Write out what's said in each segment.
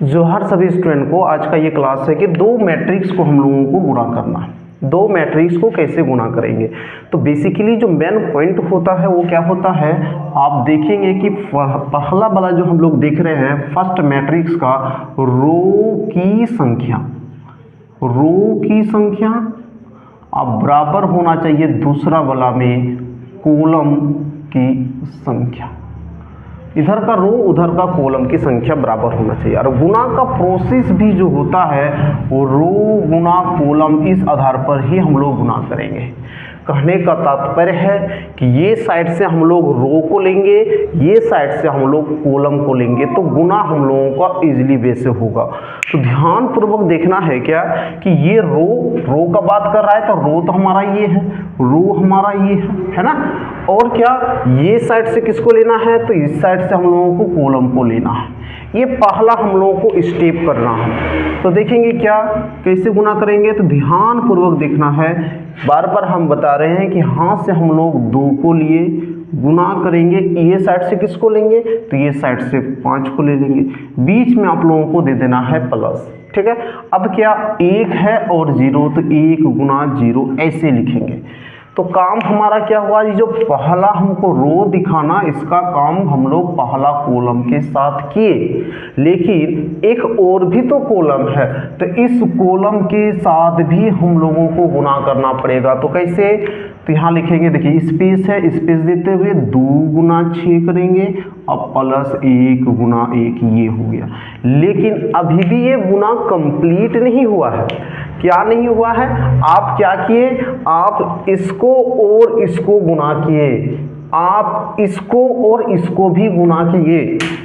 जोहार सभी स्टूडेंट को। आज का ये क्लास है कि दो मैट्रिक्स को हम लोगों को गुणा करना है। दो मैट्रिक्स को कैसे गुणा करेंगे, तो बेसिकली जो मेन पॉइंट होता है वो क्या होता है, आप देखेंगे कि पहला वाला जो हम लोग देख रहे हैं फर्स्ट मैट्रिक्स का रो की संख्या अब बराबर होना चाहिए दूसरा वाला में कॉलम की संख्या। इधर का रो उधर का कॉलम की संख्या बराबर होना चाहिए। और गुणा का प्रोसेस भी जो होता है वो रो गुणा कॉलम, इस आधार पर ही हम लोग गुणा करेंगे। कहने का तात्पर्य है कि ये साइड से हम लोग रो को लेंगे, ये साइड से हम लोग कॉलम को लेंगे, तो गुणा हम लोगों का इजीली वे से होगा। तो ध्यान पूर्वक देखना है क्या कि ये रो का बात कर रहा है, तो रो तो हमारा ये है, रो हमारा ये है ना। और क्या ये साइड से किसको लेना है, तो इस साइड से हम लोगों को कॉलम को लेना है। ये पहला हम लोगों को स्टेप करना है। तो देखेंगे क्या कैसे गुणा करेंगे, तो ध्यान पूर्वक देखना है। बार बार हम बता रहे हैं कि हाथ से हम लोग 2 को लिए गुणा करेंगे, ये साइड से किसको लेंगे, तो ये साइड से 5 को ले लेंगे, बीच में आप लोगों को दे देना है प्लस। ठीक है, अब क्या 1 है और 0, तो 1 गुणा 0 ऐसे लिखेंगे। तो काम हमारा क्या हुआ, ये जो पहला हमको रो दिखाना, इसका काम हम लोग पहला कॉलम के साथ किए, लेकिन एक और भी तो कॉलम है, तो इस कॉलम के साथ भी हम लोगों को गुणा करना पड़ेगा। तो कैसे, तो यहाँ लिखेंगे, देखिए स्पेस है, स्पेस देते हुए 2 गुना 6 करेंगे, अब प्लस 1 गुना 1 ये हो गया। लेकिन अभी भी ये गुना कंप्लीट नहीं हुआ है। क्या नहीं हुआ है, आप क्या किए, आप इसको और इसको गुणा किए, आप इसको और इसको भी गुणा किए,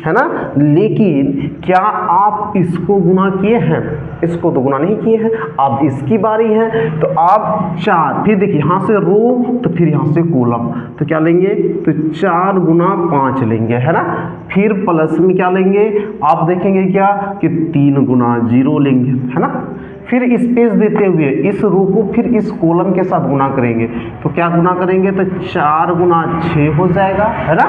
है ना। लेकिन क्या आप इसको गुणा किए हैं, इसको तो गुणा नहीं किए हैं। अब इसकी बारी है, तो आप 4, फिर देखिए यहाँ से रो, तो फिर यहाँ से कॉलम, तो क्या लेंगे, तो 4 गुना 5 लेंगे, है ना। फिर प्लस में क्या लेंगे, आप देखेंगे क्या कि 3 गुना 0 लेंगे, है ना। फिर स्पेस देते हुए इस रो को फिर इस कॉलम के साथ गुणा करेंगे, तो क्या गुणा करेंगे, तो 4 गुना 6 हो जाएगा, है ना।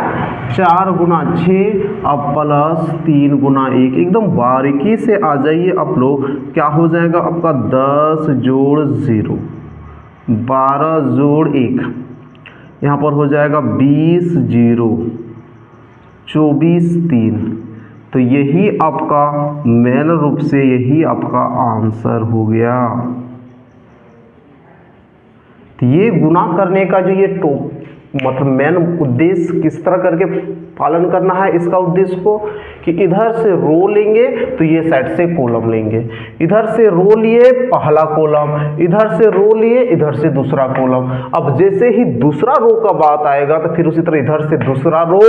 4 गुना 6 अब प्लस 3 गुना 1, एकदम बारीकी से आ जाइए आप लोग। क्या हो जाएगा आपका 10 जोड़ 0, 12 जोड़ 1, यहाँ पर हो जाएगा 20 0, 24 3। तो यही आपका मेन रूप से यही आपका आंसर हो गया। तो ये गुणा करने का जो ये मतलब मेन उद्देश्य किस तरह करके पालन करना है, इसका उद्देश्य को कि इधर से रो लेंगे तो ये साइड से कॉलम लेंगे, इधर से रो लिए पहला कॉलम, इधर से रो लिए इधर से दूसरा कॉलम। अब जैसे ही दूसरा रो का बात आएगा तो फिर उसी तरह इधर से दूसरा रो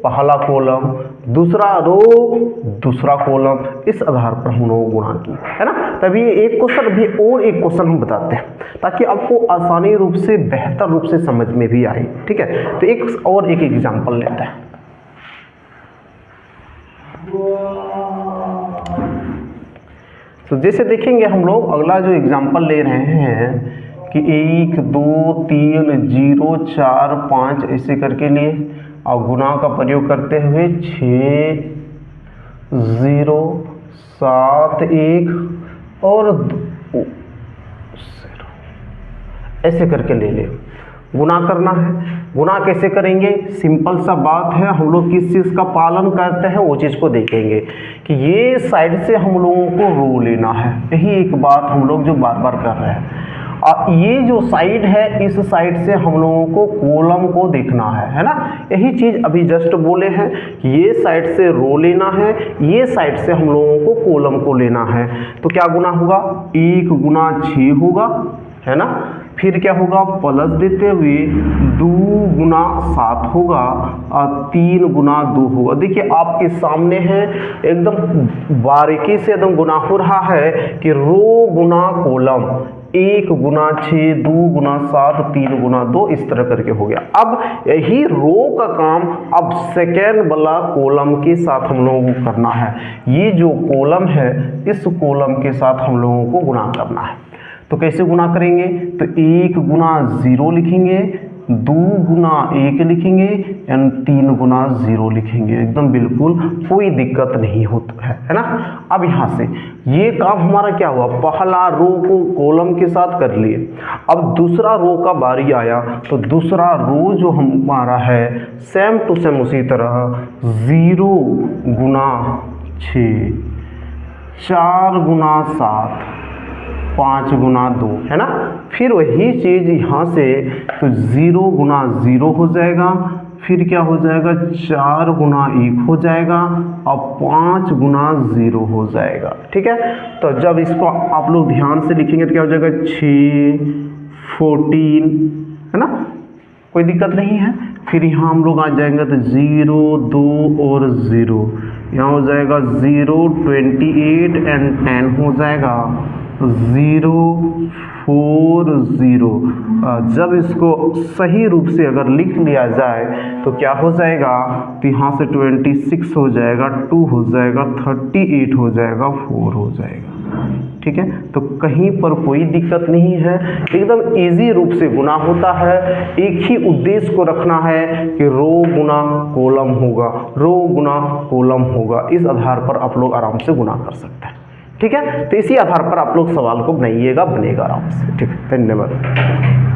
पहला कॉलम, दूसरा रो दूसरा कॉलम, इस आधार पर हम लोग गुणा की, है ना। तभी एक क्वेश्चन भी और एक क्वेश्चन हम बताते हैं ताकि आपको आसानी रूप से बेहतर रूप से समझ में भी आए। ठीक है, तो एक और एक एग्जांपल लेते हैं। तो जैसे देखेंगे हम लोग अगला जो एग्जांपल ले रहे हैं कि 1 2 3 0 4 5 ऐसे करके लिए, और गुणा का प्रयोग करते हुए 6 0 7 1 और 0 ऐसे करके ले ले। गुणा करना है, गुणा कैसे करेंगे, सिंपल सा बात है। हम लोग किस चीज़ का पालन करते हैं वो चीज़ को देखेंगे कि ये साइड से हम लोगों को रो लेना है, यही एक बात हम लोग जो बार बार कर रहे हैं। और ये जो साइड है, इस साइड से हम लोगों को कॉलम को देखना है ना। यही चीज़ अभी जस्ट बोले हैं कि ये साइड से रो लेना है, ये साइड से हम लोगों को कॉलम को लेना है। तो क्या गुना होगा, 1 गुना 6 होगा, है ना। फिर क्या होगा, प्लस देते हुए 2 गुना 7 होगा और 3 गुना 2 होगा। देखिए आपके सामने है, एकदम बारीकी से एकदम गुना हो रहा है कि रो गुना कॉलम, 1 गुना 6 2 गुना 7 3 गुना 2 इस तरह करके हो गया। अब यही रो का काम अब सेकेंड वाला कॉलम के साथ हम लोगों को करना है। ये जो कॉलम है इस कॉलम के साथ हम लोगों को गुणा करना है। तो कैसे गुणा करेंगे, तो 1 गुना 0 लिखेंगे, 2 गुना 1 लिखेंगे एंड 3 गुना 0 लिखेंगे, एकदम बिल्कुल कोई दिक्कत नहीं होता है ना। अब यहाँ से ये काम हमारा क्या हुआ, पहला रो को कॉलम के साथ कर लिए। अब दूसरा रो का बारी आया तो दूसरा रो जो हमारा है सेम टू सेम उसी तरह 0 गुना 6, 4 गुना 7, 5 गुना 2, है ना। फिर वही चीज़ यहाँ से तो 0 गुना 0 हो जाएगा, फिर क्या हो जाएगा 4 गुना 1 हो जाएगा और 5 गुना 0 हो जाएगा, ठीक है। तो जब इसको आप लोग ध्यान से लिखेंगे तो क्या हो जाएगा 6, 14, है ना, कोई दिक्कत नहीं है। फिर यहाँ हम लोग आ जाएंगे तो 0, 2 और 0, यहाँ हो जाएगा 0, 28 एंड 10 हो जाएगा 0, 4, 0। जब इसको सही रूप से अगर लिख लिया जाए तो क्या हो जाएगा, तो यहाँ से 26 हो जाएगा, 2 हो जाएगा, 38 हो जाएगा, 4 हो जाएगा, ठीक है। तो कहीं पर कोई दिक्कत नहीं है, एकदम इजी रूप से गुना होता है। एक ही उद्देश्य को रखना है कि रो गुना कॉलम होगा, रो गुना कॉलम होगा, इस आधार पर आप लोग आराम से गुना कर सकते हैं, ठीक है। तो इसी आधार पर आप लोग सवाल को बनाइएगा, बनेगा आराम से, ठीक है। धन्यवाद।